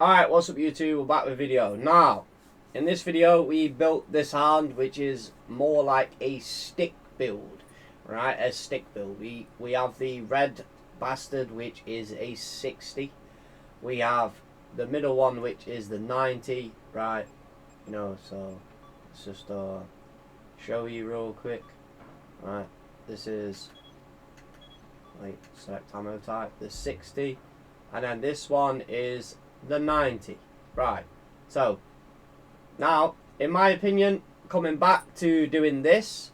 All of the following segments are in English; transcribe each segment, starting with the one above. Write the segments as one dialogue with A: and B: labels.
A: Alright, what's up YouTube? We're back with a video. Now, in this video we built this hand which is more like a stick build. Right, a stick build. We have the red bastard which is a 60. We have the middle one which is the 90, right? You know, so let's just show you real quick. Right, this is like select ammo type, the 60, and then this one is the 90. Right, so now in my opinion, coming back to doing this,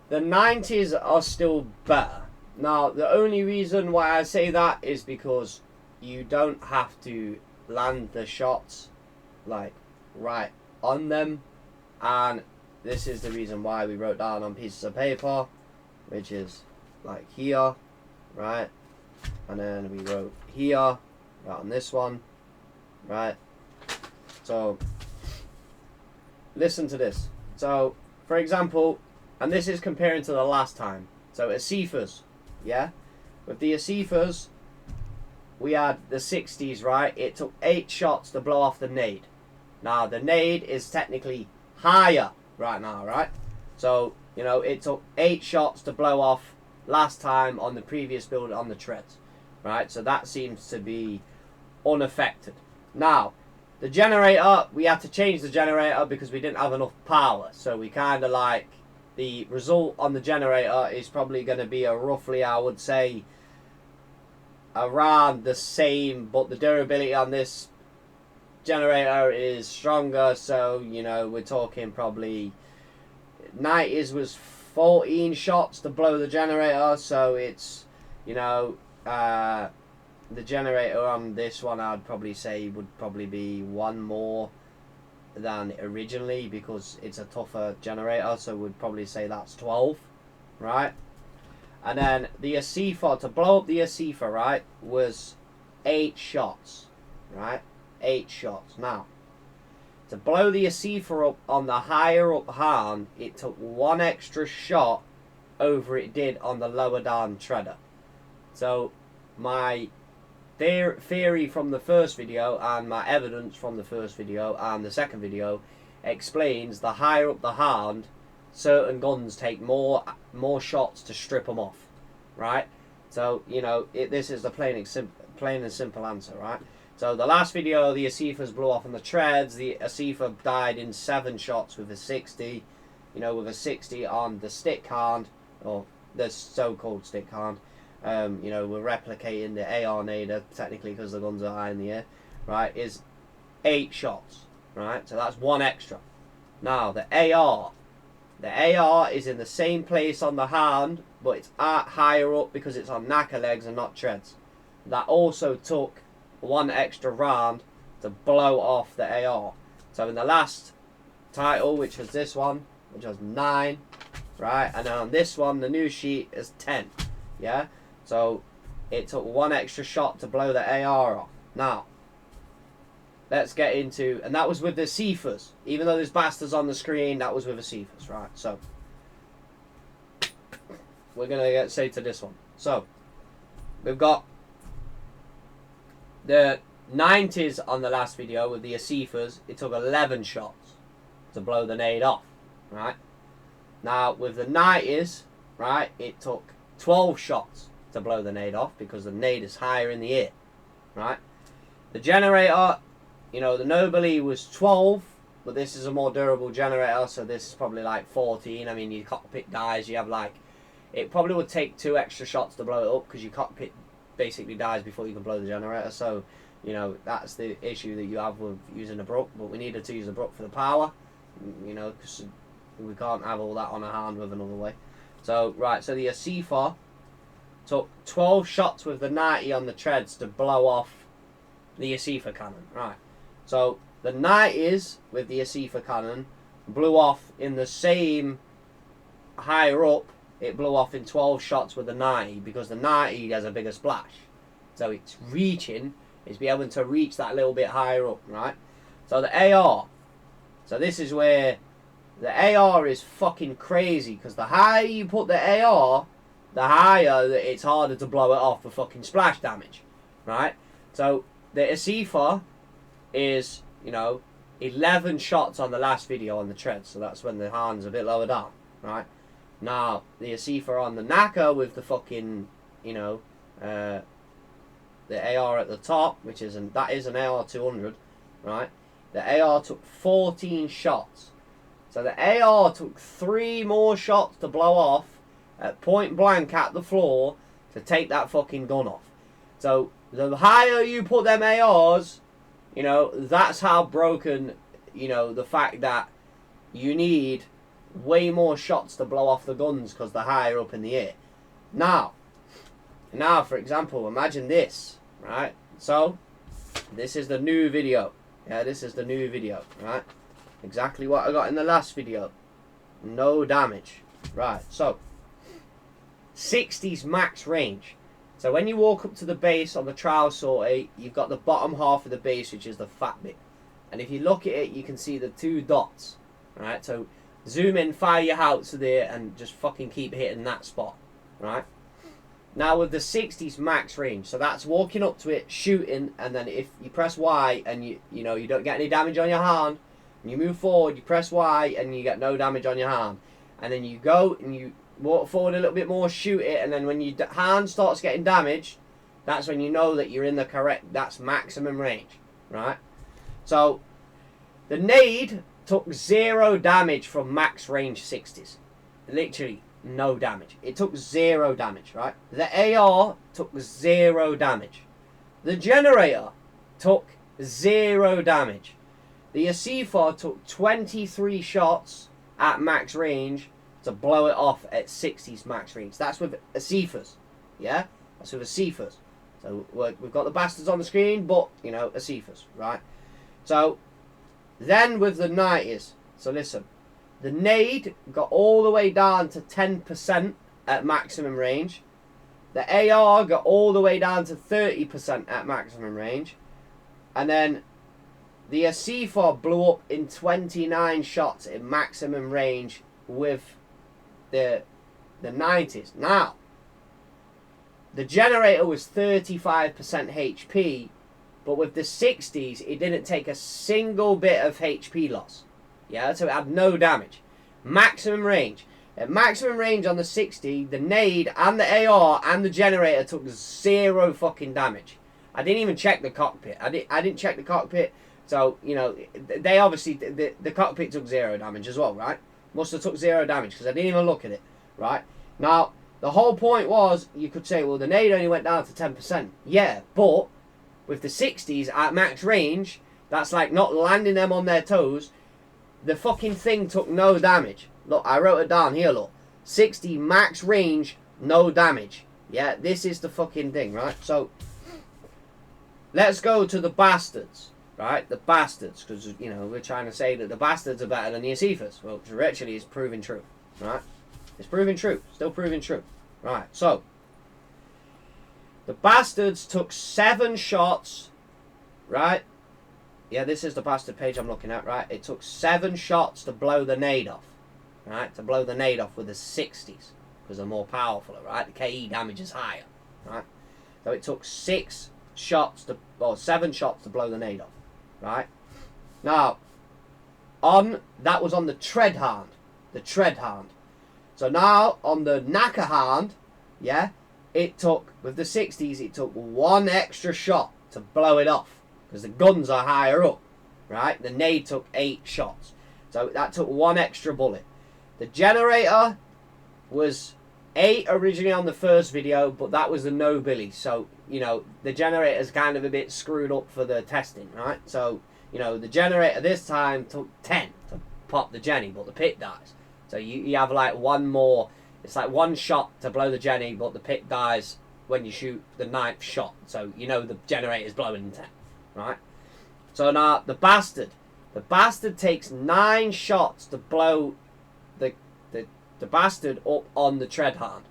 A: the 90s are still better. Now the only reason why I say that is because you don't have to land the shots like right on them, and this is the reason why we wrote down on pieces of paper, which is like here, right, and then we wrote here right on this one, right. So listen to this. So for example, and this is comparing to the last time, so Asifas, yeah, with the Asifas we had the 60s, right? It took 8 shots to blow off the nade. Now the nade is technically higher right now, right? So you know, it took 8 shots to blow off last time on the previous build on the treads, right? So that seems to be unaffected. Now the generator, we had to change the generator because we didn't have enough power, so we kind of like, the result on the generator is probably going to be a roughly, I would say, around the same, but the durability on this generator is stronger. So you know, we're talking probably 90s was 14 shots to blow the generator, so it's, you know, the generator on this one I'd probably say would probably be 1 more than originally because it's a tougher generator, so we'd probably say that's 12, right? And then the Asifa, to blow up the Asifa, right, was 8 shots, right? 8 shots. Now, to blow the Asifa up on the higher up hand, it took 1 extra shot over it did on the lower down treader. So my theory from the first video and my evidence from the first video and the second video explains the higher up the hand, certain guns take more shots to strip them off, right? So you know, this is the plain and simple answer, right? So the last video, the Asifas blew off on the treads. The Asifa died in 7 shots with a 60. You know, with a 60 on the stick hand, or the so-called stick hand. You know, we're replicating the AR nader technically because the guns are high in the air, right? Is 8 shots, right? So that's 1 extra. Now the AR is in the same place on the hand, but it's higher up because it's on knacker legs and not treads. That also took 1 extra round to blow off the AR. So in the last title, which was this one, which was 9, right, and then on this one, the new sheet is 10, yeah. So it took 1 extra shot to blow the AR off. Now let's get into, and that was with the Asifas. Even though there's bastards on the screen, that was with the Asifas, right? So we're gonna get straight to this one. So we've got the 90s on the last video with the Asifas. It took 11 shots to blow the nade off, right? Now with the 90s, right, it took 12 shots to blow the nade off because the nade is higher in the air, right? The generator, you know, the Nobly was 12, but this is a more durable generator, so this is probably like 14. I mean, your cockpit dies, you have like, it probably would take 2 extra shots to blow it up because your cockpit basically dies before you can blow the generator. So you know, that's the issue that you have with using a Brook, but we needed to use a Brook for the power, you know, because we can't have all that on a hand with another way. So right, so the Asifa took 12 shots with the 90 on the treads to blow off the Asifa cannon, right? So the 90s with the Asifa cannon blew off in the same higher up. It blew off in 12 shots with the 90 because the 90 has a bigger splash. So it's reaching, it's be able to reach that little bit higher up, right? So the AR. So this is where the AR is fucking crazy because the higher you put the AR, the higher that it's harder to blow it off for fucking splash damage, right? So the Asifa is, you know, 11 shots on the last video on the tread, so that's when the hand's a bit lower down, right? Now, the Asifa on the Naka with the fucking, you know, the AR at the top, that is an AR 200, right? The AR took 14 shots. So the AR took 3 more shots to blow off at point blank at the floor to take that fucking gun off. So the higher you put them ARs, you know, that's how broken, you know, the fact that you need way more shots to blow off the guns because they're higher up in the air. Now, for example, imagine this, right? So, this is the new video. Yeah, this is the new video, right? Exactly what I got in the last video. No damage. Right, so, 60s max range. So when you walk up to the base on the trial sortie, you've got the bottom half of the base, which is the fat bit. And if you look at it, you can see the 2 dots. Right, so zoom in, fire your howitzer there, and just fucking keep hitting that spot. Right? Now with the 60s max range, so that's walking up to it, shooting, and then if you press Y and you know you don't get any damage on your hand, and you move forward, you press Y and you get no damage on your hand. And then you go and you walk forward a little bit more, shoot it, and then when your hand starts getting damaged, that's when you know that you're in the correct, that's maximum range, right? So, the nade took 0 damage from max range 60s. Literally, no damage. It took 0 damage, right? The AR took 0 damage. The generator took 0 damage. The Asifa took 23 shots at max range to blow it off at 60s max range. That's with Asifas, yeah? That's with Asifas. So we've got the bastards on the screen, but, you know, Asifas, right? So, then with the 90s, so listen, the nade got all the way down to 10% at maximum range. The AR got all the way down to 30% at maximum range. And then the Asifa blew up in 29 shots in maximum range with the 90s. Now, the generator was 35% HP, but with the 60s, it didn't take a single bit of HP loss. Yeah, so it had no damage. Maximum range. At maximum range on the 60, the nade and the AR and the generator took 0 fucking damage. I didn't even check the cockpit. I didn't check the cockpit. So, you know, they obviously, the cockpit took 0 damage as well, right? Must have took 0 damage because I didn't even look at it, right? Now, the whole point was, you could say, well, the nade only went down to 10%. Yeah, but with the 60s at max range, that's like not landing them on their toes. The fucking thing took no damage. Look, I wrote it down here, look. 60 max range, no damage. Yeah, this is the fucking thing, right? So, let's go to the bastards, right? The bastards, because, you know, we're trying to say that the bastards are better than the Asifas. Well, actually, it's proving true, right? It's proving true. Still proving true. Right, so, the bastards took 7 shots, right? Yeah, this is the bastard page I'm looking at, right? It took 7 shots to blow the nade off, right? To blow the nade off with the 60s, because they're more powerful, right? The KE damage is higher, right? So it took 7 shots to blow the nade off, right? Now, that was on the tread hand, So now, on the Naka hand, yeah, it took, with the 60s, it took 1 extra shot to blow it off. Because the guns are higher up, right? The nade took 8 shots. So that took 1 extra bullet. The generator was 8 originally on the first video, but that was the no billy. So, you know, the generator's kind of a bit screwed up for the testing, right? So, you know, the generator this time took 10 to pop the Jenny, but the pit dies. So you have like 1 more, it's like 1 shot to blow the Jenny, but the pit dies when you shoot the 9th shot. So, you know, the generator's blowing in 10. Right? So now the bastard takes 9 shots to blow the bastard up on the tread hand.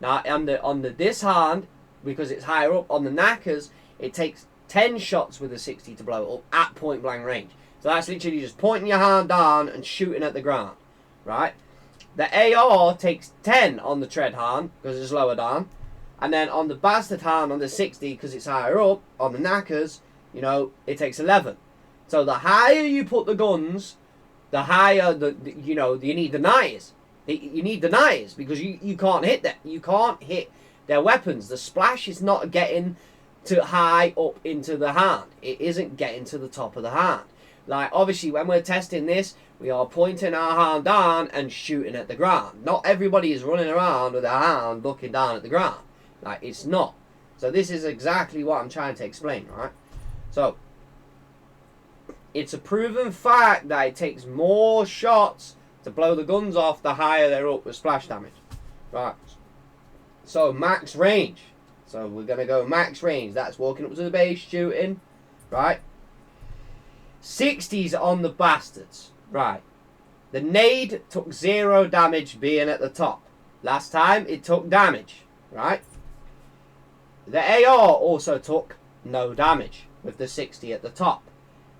A: Now on this hand, because it's higher up on the knackers, it takes 10 shots with a 60 to blow it up at point blank range. So that's literally just pointing your hand down and shooting at the ground, right? The AR takes 10 on the tread hand because it's lower down, and then on the bastard hand on the 60 because it's higher up on the knackers, you know, it takes 11. So the higher you put the guns, the higher you know, you need the 90s. You need the 90s because you can't hit that. You can't hit their weapons. The splash is not getting to high up into the hand. It isn't getting to the top of the hand. Like, obviously, when we're testing this, we are pointing our hand down and shooting at the ground. Not everybody is running around with their hand looking down at the ground. Like, it's not. So this is exactly what I'm trying to explain, right? So, it's a proven fact that it takes more shots to blow the guns off the higher they're up with splash damage. Right. So, max range. So, we're going to go max range. That's walking up to the base, shooting. Right. 60s on the bastards. Right. The nade took 0 damage being at the top. Last time it took damage. Right. The AR also took no damage with the 60 at the top.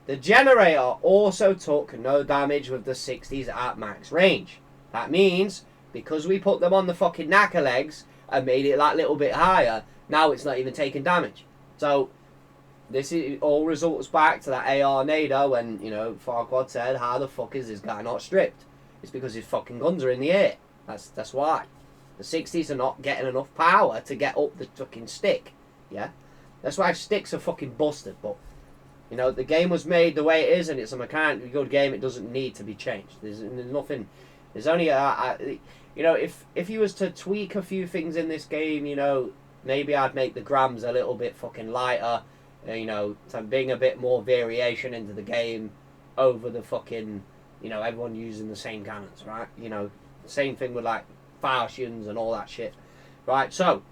A: The generator also took no damage with the 60s at max range. That means, because we put them on the fucking knacker legs and made it that little bit higher, now it's not even taking damage. So, this all results back to that AR nader when, you know, Farquaad said, how the fuck is this guy not stripped? It's because his fucking guns are in the air. That's why. The 60s are not getting enough power to get up the fucking stick. Yeah? That's why sticks are fucking busted, but... You know, the game was made the way it is, and it's a mechanically good game. It doesn't need to be changed. There's nothing. There's only you know, if you was to tweak a few things in this game, you know, maybe I'd make the grams a little bit fucking lighter. You know, to bring a bit more variation into the game over the fucking, you know, everyone using the same cannons, right? You know, same thing with like falchions and all that shit, right? So,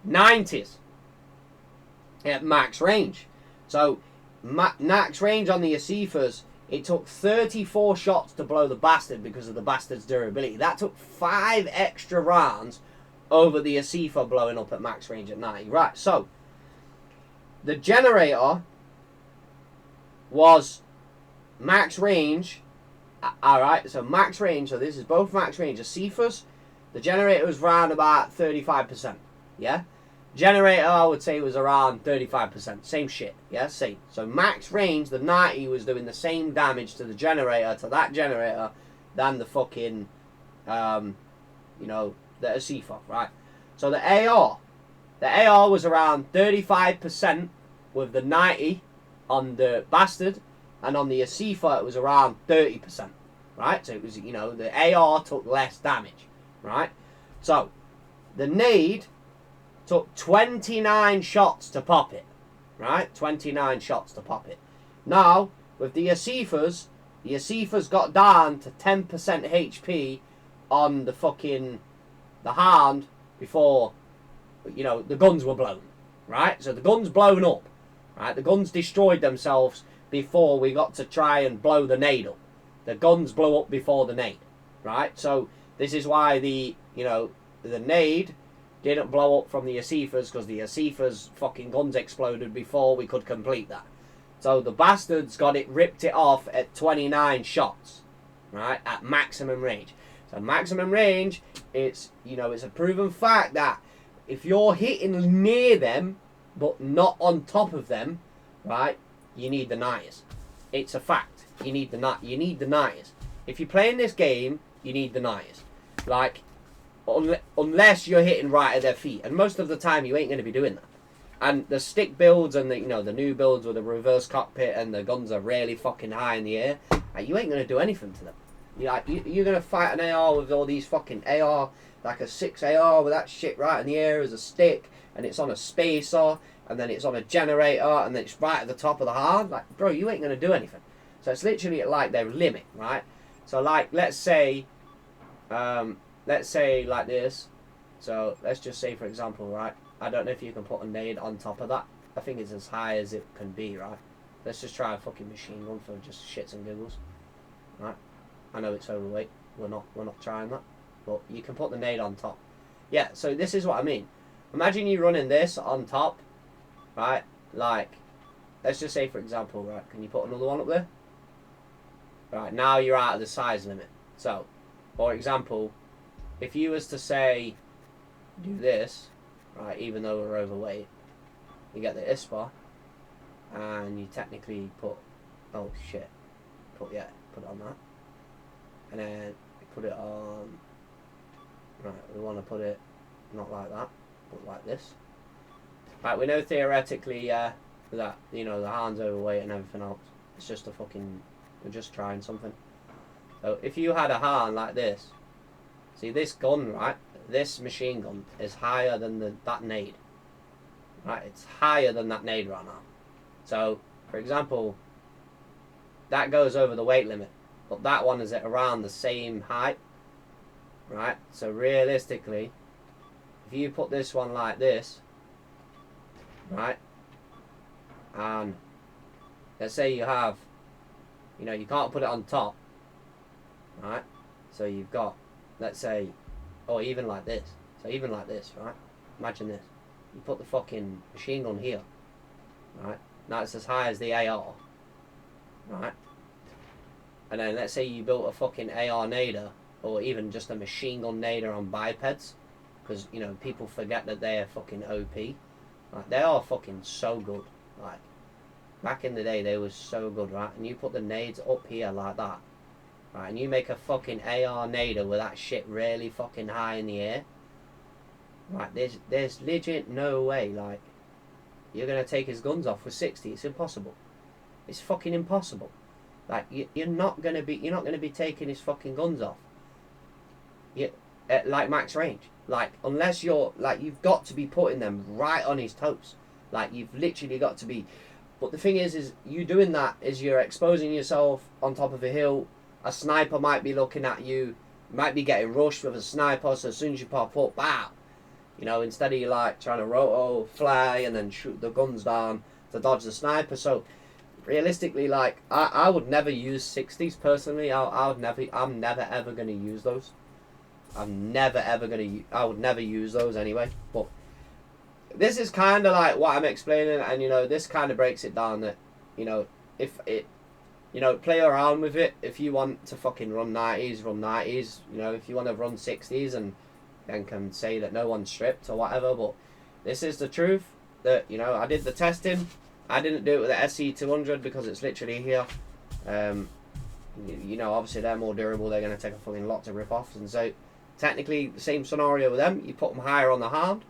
A: 90s at max range. So. Max range on the Asifas, it took 34 shots to blow the bastard because of the bastard's durability. That took 5 extra rounds over the Asifa blowing up at max range at 90. Right, so the generator was max range. Alright, so max range, so this is both max range. Asifas, the generator was around about 35%. Yeah? Generator, I would say, was around 35%. Same shit. Yeah, same. So max range, the 90 was doing the same damage to the generator, to that generator, than the fucking, you know, the Asifa, right? So the AR was around 35% with the 90 on the bastard, and on the Asifa it was around 30%, right? So it was, you know, the AR took less damage, right? So the nade took 29 shots to pop it, right? 29 shots to pop it. Now, with the Asifas got down to 10% HP on the fucking, the hand before, you know, the guns were blown, right? So the guns blown up, right? The guns destroyed themselves before we got to try and blow the nade up. The guns blow up before the nade, right? So this is why the, you know, the nade didn't blow up from the Asifas, because the Asifas fucking guns exploded before we could complete that. So the bastards ripped it off at 29 shots, right, at maximum range. So maximum range, it's, you know, it's a proven fact that if you're hitting near them but not on top of them, right, you need the 90s. It's a fact. You need the 90s. If you're playing this game, you need the 90s. Like, unless you're hitting right at their feet, and most of the time you ain't going to be doing that. And the stick builds and the, you know, the new builds with the reverse cockpit and the guns are really fucking high in the air, like, you ain't going to do anything to them. You're going to fight an AR with all these fucking AR, like a 6 AR with that shit right in the air as a stick, and it's on a spacer, and then it's on a generator, and then it's right at the top of the hard. Like, bro, you ain't going to do anything. So it's literally at like their limit, right? So like, let's say like this. So let's just say, for example, right, I don't know if you can put a nade on top of that. I think it's as high as it can be, right? Let's just try a fucking machine gun for just shits and giggles, right? I know it's overweight. We're not trying that, but you can put the nade on top. Yeah. So this is what I mean. Imagine you running this on top, right? Like, let's just say, for example, right? Can you put another one up there? Right. Now you're out of the size limit. So, for example, if you was to say, do this, right, even though we're overweight, you get the ISPA, and you technically put, oh shit, put it on that, and then you put it on, right, we want to put it not like that, but like this. Right, we know theoretically that, you know, the hand's overweight and everything else. It's just we're just trying something. So if you had a hand like this, see this gun, right, this machine gun is higher than that nade. Right, it's higher than that nade right now. So, for example, that goes over the weight limit, but that one is at around the same height, right? So realistically, if you put this one like this, right, and let's say you have, you know, you can't put it on top, right? So you've got, let's say, or even like this. So even like this, right? Imagine this. You put the fucking machine gun here, right? Now it's as high as the AR, right? And then let's say you built a fucking AR nader, or even just a machine gun nader on bipeds, because, you know, people forget that they are fucking OP. Like, they are fucking so good. Like, back in the day, they were so good, right? And you put the nades up here like that, right? And you make a fucking AR nader with that shit really fucking high in the air. Right, there's legit no way, like, you're gonna take his guns off with 60. It's impossible. It's fucking impossible. Like, you're not gonna be taking his fucking guns off. You, at like max range. Like, unless you're, like, you've got to be putting them right on his toes. Like, you've literally got to be. But the thing is you doing that is you're exposing yourself on top of a hill. A sniper might be looking at you. You might be getting rushed with a sniper, so as soon as you pop up, bow. You know, instead of you like trying to roto fly and then shoot the guns down to dodge the sniper. So realistically, like, I would never use 60s personally. I'm never ever gonna use those. I would never use those anyway. But this is kind of like what I'm explaining, and, you know, this kind of breaks it down that, you know, if it, you know, play around with it. If you want to fucking run 90s, run 90s. You know, if you want to run 60s and then can say that no one's stripped or whatever, but this is the truth. That, you know, I did the testing. I didn't do it with the SC200 because it's literally here. You know, obviously they're more durable. They're going to take a fucking lot to rip off. And so, technically, the same scenario with them. You put them higher on the hand,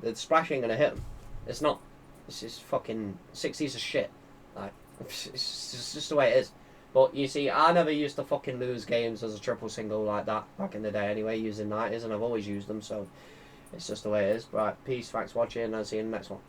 A: the splash ain't going to hit them. It's not. It's just fucking 60s of shit. Like, it's just the way it is. But you see, I never used to fucking lose games as a triple single like that back in the day anyway, using 90s, and I've always used them, so it's just the way it is. Right, peace, thanks for watching, and I'll see you in the next one.